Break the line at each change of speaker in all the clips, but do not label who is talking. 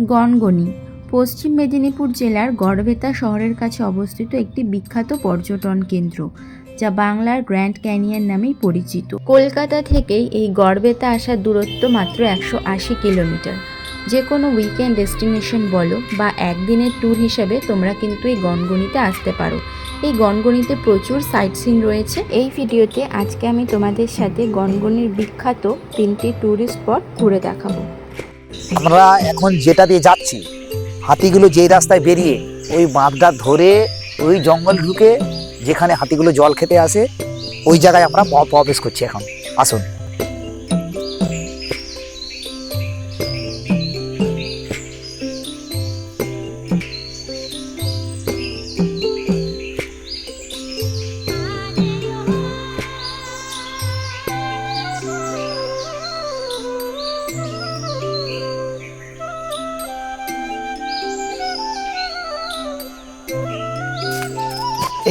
গনগনি পশ্চিম মেদিনীপুর জেলার গড়বেতা শহরের কাছে অবস্থিত একটি বিখ্যাত পর্যটন কেন্দ্র, যা বাংলার গ্র্যান্ড ক্যানিয়ন নামেই পরিচিত। কলকাতা থেকেই এই গড়বেতা আসার দূরত্ব মাত্র 180 কিলোমিটার। যে কোনো উইকেন্ড ডেস্টিনেশন বলো বা একদিনের ট্যুর হিসেবে তোমরা কিন্তু এই গনগনিতে আসতে পারো। এই গনগনিতে প্রচুর সাইট সিন রয়েছে। এই ভিডিওতে আজকে আমি তোমাদের সাথে গনগনির বিখ্যাত 3টি ট্যুরিস্ট স্পট ঘুরে দেখাবো।
আমরা এখন যেটা দিয়ে যাচ্ছি, হাতিগুলো যেই রাস্তায় বেরিয়ে ওই বাঁধটা ধরে ওই জঙ্গল ঢুকে যেখানে হাতিগুলো জল খেতে আসে, ওই জায়গায় আমরা প্রবেশ করছি এখন। আসুন।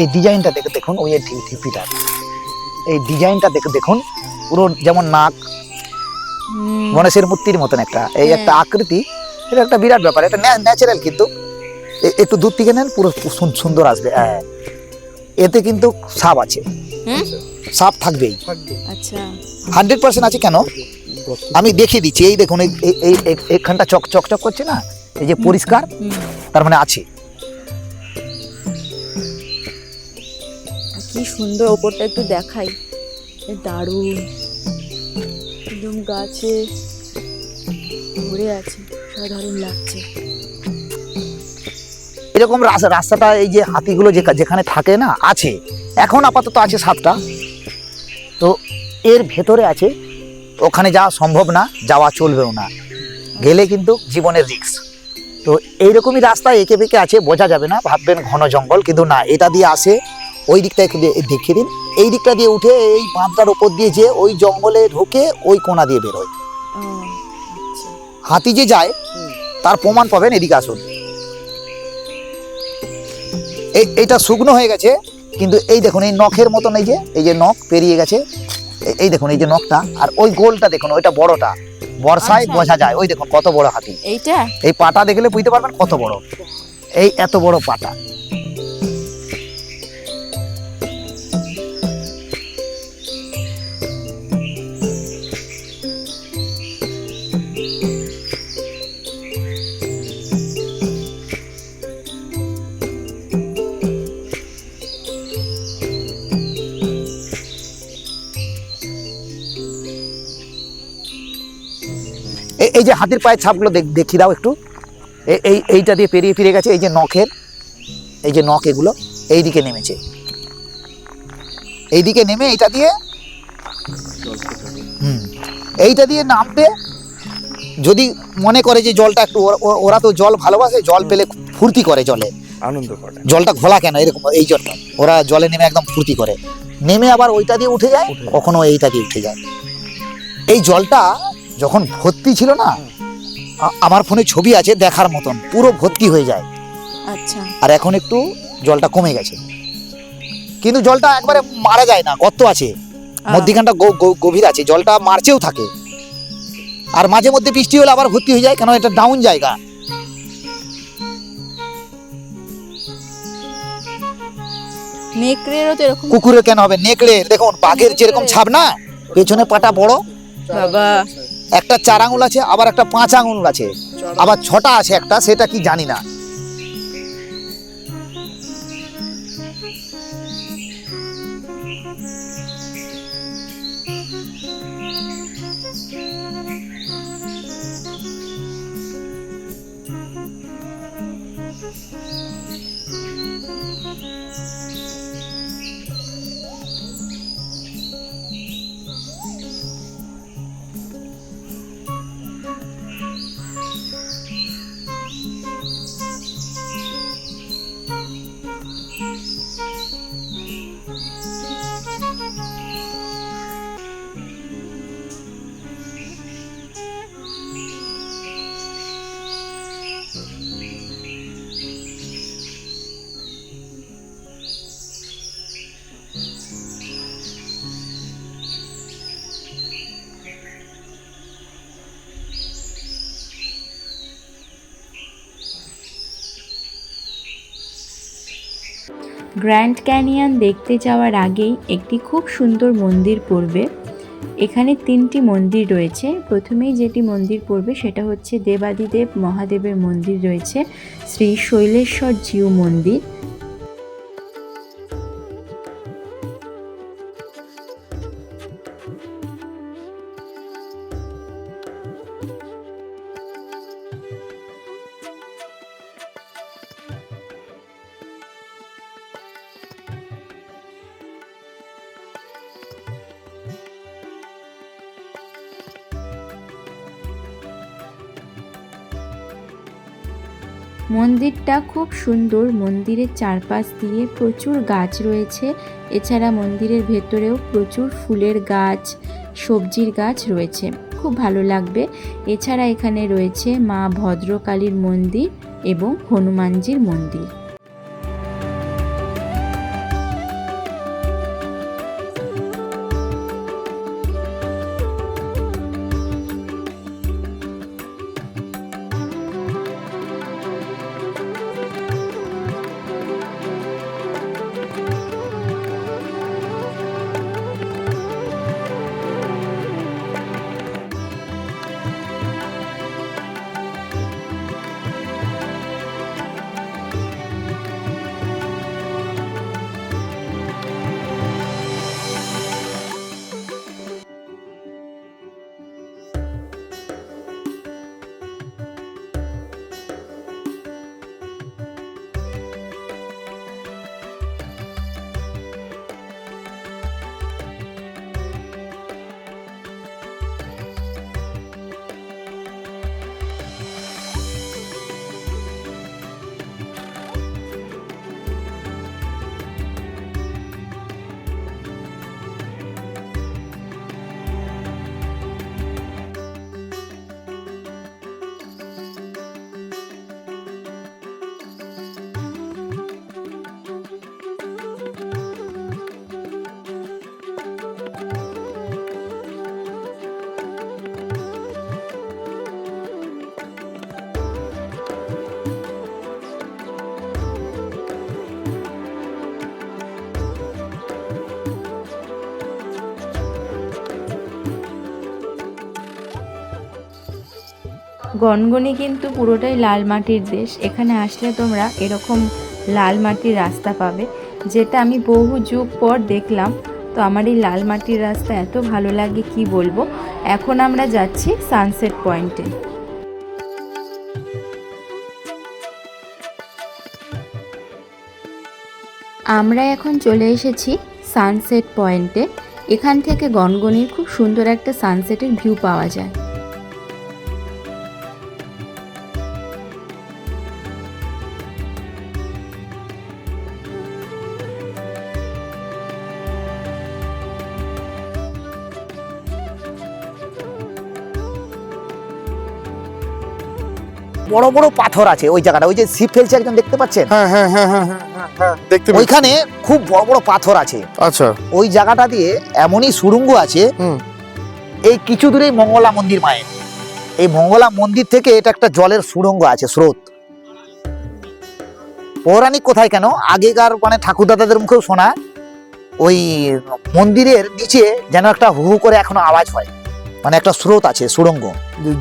এই ডিজাইনটা দেখুন, ওই ঢিপিটা, এই ডিজাইনটা দেখুন, পুরো যেমন নাক, গণেশের মূর্তির মতন একটা এই একটা আকৃতি। এটা একটা বিরাট ব্যাপার, এটা ন্যাচারাল, কিন্তু একটু দূর থেকে নেন পুরো সুন্দর আসবে। এতে কিন্তু সাপ আছে, সাপ থাকবেই, 100% আছে। কেন আমি দেখিয়ে দিচ্ছি, এই দেখুন, এইখানটা চকচক করছে না, এই যে পরিষ্কার, তার মানে আছে।
কি সুন্দর, ওপরটা একটু দেখাই, দারুণ, একদম গাছে ভরে আছে, সাধারণ লাগছে।
এরকম রাস্তাটা, এই যে হাতিগুলো যেখানে থাকে না, আছে এখন আপাতত আছে 7টা, তো এর ভেতরে আছে, ওখানে যাওয়া সম্ভব না, যাওয়া চলবেও না, গেলে কিন্তু জীবনের রিস্ক। তো এইরকমই রাস্তা এঁকে বেঁকে আছে, বোঝা যাবে না, ভাববেন ঘন জঙ্গল, কিন্তু না, এটা দিয়ে আসে, ওই দিকটা একটু দেখিয়ে দিন, এই দিকটা দিয়ে উঠে এই বাঁধটার উপর দিয়ে যে ওই জঙ্গলে ঢুকে ওই কোণা দিয়ে বেরোয়। হাতি যে যায় তার প্রমাণ পাবেন, এদিকে আসুন। এইটা শুকনো হয়ে গেছে, কিন্তু এই দেখুন, এই নখের মতন, এই যে নখ পেরিয়ে গেছে, এই দেখুন, এই যে নখটা, আর ওই গোলটা দেখুন, ওইটা বড়টা, বর্ষায় বোঝা যায়। ওই দেখুন কত বড় হাতি, এইটা, এই পাটা দেখলে বুঝতে পারবেন কত বড়, এই এত বড় পাটা। এই যে হাতির পায়ের ছাপগুলো দেখিয়ে দাও একটু, এইটা দিয়ে পেরিয়ে ফিরে গেছে, এই যে নখের, এই যে নখ, এগুলো এই দিকে নেমেছে, এই দিকে নেমে এইটা দিয়ে এইটা দিয়ে নামবে। যদি মনে করে যে জলটা একটু, ওরা তো জল ভালোবাসে, জল পেলে ফুর্তি করে, জলে আনন্দ করে, জলটা ঘোলা কেন এরকম, এই জন্য ওরা জলে নেমে একদম ফুর্তি করে, নেমে আবার ওইটা দিয়ে উঠে যায়, কখনো এইটা দিয়ে উঠে যায়। এই জলটা যখন ভর্তি ছিল না, আমার ফোনে ছবি আছে দেখার মতন, পুরো ভর্তি হয়ে যায়। আচ্ছা, আর এখন একটু জলটা কমে গেছে, কিন্তু জলটা একবারে মারা যায় না, গর্ত আছে মধ্যিখানটা, গভীর আছে, জলটা মারছেও থাকে, আর মাঝে মধ্যে বৃষ্টি হলে আবার ভর্তি হয়ে যায়, কেন এটা ডাউন জায়গা।
নেকড়েরও তো এরকম,
কুকুরের কেন হবে, নেকড়ের দেখুন, বাঘের যেরকম ছাপ না, পেছনে পাটা বড়,
বাবা,
একটা 4 আঙুল আছে, আবার একটা 5 আঙুল আছে, আবার 6টা আছে একটা, সেটা কি জানি না।
গ্র্যান্ড ক্যানিয়ন দেখতে যাওয়ার আগেই একটি খুব সুন্দর মন্দির পড়বে। এখানে 3টি মন্দির রয়েছে। প্রথমেই যেটি মন্দির পড়বে সেটা হচ্ছে দেবাদিদেব মহাদেবের মন্দির রয়েছে, শ্রী শৈলেশ্বর জিউ মন্দির। মন্দিরটা খুব সুন্দর। মন্দিরের চারপাশ দিয়ে প্রচুর গাছ রয়েছে। এছাড়া মন্দিরের ভেতরেও প্রচুর ফুলের গাছ, সবজির গাছ রয়েছে, খুব ভালো লাগবে। এছাড়া এখানে রয়েছে মা ভদ্রকালীর মন্দির এবং হনুমানজির মন্দির। গনগনি কিন্তু পুরোটাই লাল মাটির দেশ। এখানে আসলে তোমরা এরকম লাল মাটির রাস্তা পাবে, যেটা আমি বহু যুগ পর দেখলাম। তো আমার এই লাল মাটির রাস্তা এত ভালো লাগে কি বলবো। এখন আমরা যাচ্ছি সানসেট পয়েন্টে। আমরা এখন চলে এসেছি সানসেট পয়েন্টে। এখান থেকে গনগনির খুব সুন্দর একটা সানসেটের ভিউ পাওয়া যায়।
বড় বড় পাথর আছে ওই জায়গাটা, ওই যে ছিপ ফেলছে একজন দেখতে পাচ্ছেন,
দেখতে
ওইখানে খুব বড় বড় পাথর আছে।
আচ্ছা,
ওই জায়গাটা দিয়ে এমনই সুড়ঙ্গ আছে। এই কিছু দূরেই মঙ্গলা মন্দির মায়ের। এই মঙ্গলা মন্দির থেকে এটা একটা জলের সুড়ঙ্গ আছে, স্রোত। পৌরাণিক কোথায় কেন আগেকার মানে ঠাকুরদাদাদের মুখেও শোনা, ওই মন্দিরের নিচে যেন একটা হু হু করে এখনো আওয়াজ হয়, মানে একটা স্রোত আছে, সুড়ঙ্গ,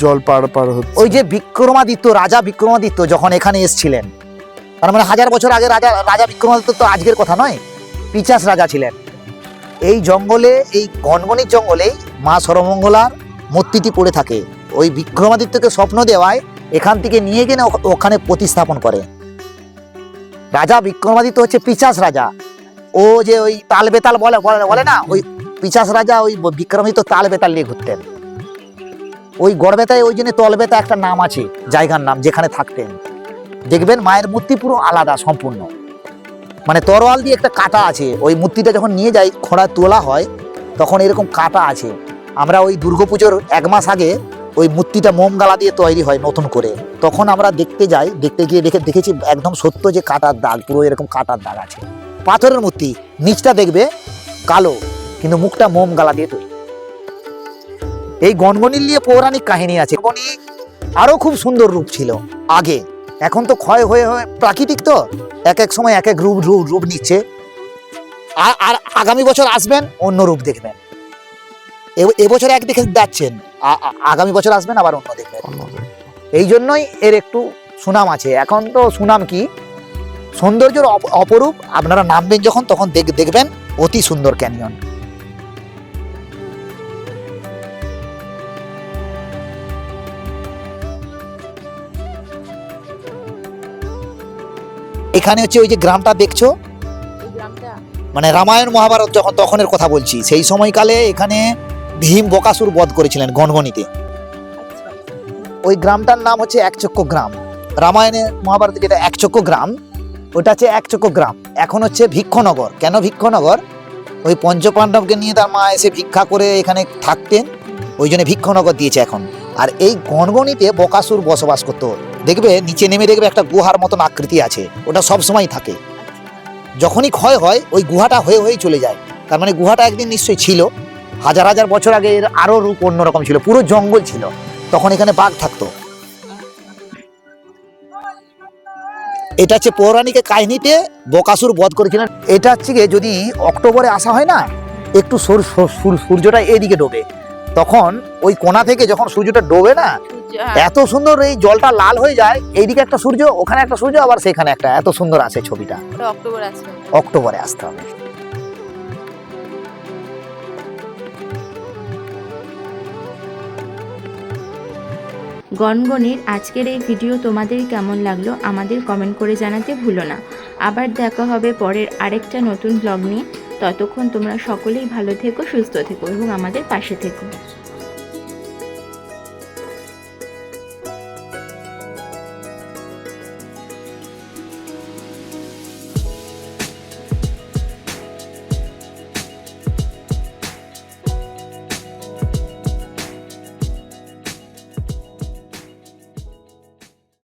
জল পার পার হচ্ছে।
ওই যে বিক্রমাদিত্য, রাজা বিক্রমাদিত্য যখন এখানে এসেছিলেন, তার মানে 1000 বছর আগে রাজা বিক্রমাদিত্য তো আজকের কথা নয়, পিচাস রাজা ছিলেন। এই জঙ্গলে, এই গনগনির জঙ্গলেই মা সর্বমঙ্গলার মূর্তিটি পড়ে থাকে। ওই বিক্রমাদিত্যকে স্বপ্ন দেওয়ায় এখান থেকে নিয়ে গিয়ে ওখানে প্রতিস্থাপন করে। রাজা বিক্রমাদিত্য হচ্ছে পিচাস রাজা। ও যে ওই তাল বেতাল বলে না, ওই পিচাস রাজা ওই বিক্রমাদিত্য তাল বেতাল নিয়ে ঘুরতেন। ওই গড়বেতায় ওই জন্য তলবেতা একটা নাম আছে, জায়গার নাম, যেখানে থাকতেন। দেখবেন মায়ের মূর্তি পুরো আলাদা সম্পূর্ণ, মানে তরোয়াল দিয়ে একটা কাটা আছে। ওই মূর্তিটা যখন নিয়ে যাই খোঁড়া তোলা হয় তখন এরকম কাটা আছে। আমরা ওই দুর্গাপুজোর 1 মাস আগে ওই মূর্তিটা মোম গালা দিয়ে তৈরি হয় নতুন করে, তখন আমরা দেখতে যাই, দেখতে গিয়ে দেখেছি একদম সত্য যে কাটার দাগ, পুরো এরকম কাটার দাগ আছে। পাথরের মূর্তি, নিচটা দেখবে কালো, কিন্তু মুখটা মোম গালা দিয়ে তৈরি। এই গনগনির নিয়ে পৌরাণিক কাহিনী আছে। গনগনি আরো খুব সুন্দর রূপ ছিল আগে, এখন তো ক্ষয় হয়ে হয়ে প্রাকৃতিক তো এক এক সময় এক এক রূপ রূপ রূপ নিচ্ছে। আর আগামী বছর আসবেন অন্য রূপ দেখবেন। এবছর এক দেখে যাচ্ছেন, আগামী বছর আসবেন আবার অন্য দেখবেন। এই জন্যই এর একটু সুনাম আছে। এখন তো সুনাম কি, সৌন্দর্যের অপরূপ। আপনারা নামবেন যখন তখন দেখবেন অতি সুন্দর ক্যানিয়ন। এখানে হচ্ছে ওই যে গ্রামটা দেখছো, মানে রামায়ণ মহাভারত যখন তখনের কথা বলছি, সেই সময়কালে এখানে ভীম বকাসুর বধ করেছিলেন গণগণিতে। ওই গ্রামটার নাম হচ্ছে একচক্র গ্রাম। রামায়ণে মহাভারতে যেটা একচক্র গ্রাম, ওটা হচ্ছে একচক্র গ্রাম। এখন হচ্ছে ভিক্ষনগর। কেন ভিক্ষনগর? ওই পঞ্চপাণ্ডবকে নিয়ে তার মা এসে ভিক্ষা করে এখানে থাকতেন, ওই জন্য ভিক্ষনগর দিয়েছে এখন। আর এই গণগণিতে বকাসুর বসবাস করতো। দেখবে নিচে নেমে দেখবে একটা গুহার মতন আকৃতি আছে, ওটা সব সময় থাকে। যখনই ক্ষয় হয় ওই গুহাটা হয়ে হয়ে চলে যায়। তার মানে গুহাটা একদিন নিশ্চয়ই ছিল, হাজার হাজার বছর আগে এর আরো রূপ অন্যরকম ছিল, পুরো জঙ্গল ছিল, তখন এখানে বাঘ থাকতো। এটা হচ্ছে পৌরাণিক কাহিনীতে বকাসুর বধ করেছিলেন। এটা হচ্ছে গিয়ে যদি অক্টোবরে আসা হয় না, একটু সূর্যটা এইদিকে ডোবে, তখন ওই কোণা থেকে যখন সূর্যটা ডোবে না, এত সুন্দর এই জলটা লাল হয়ে যায়। এইদিকে একটা সূর্য, ওখানে একটা সূর্য, আবার সেখানে একটা, এত সুন্দর আসে ছবিটা। অক্টোবরে আসতে হবে।
গনগনির আজকের এই ভিডিও তোমাদের কেমন লাগলো আমাদের কমেন্ট করে জানাতে ভুলো না। আবার দেখা হবে পরের আরেকটা নতুন ব্লগ নিয়ে। ততক্ষণ তোমরা সকলেই ভালো থেকো, সুস্থ থেকো এবং আমাদের পাশে থেকো।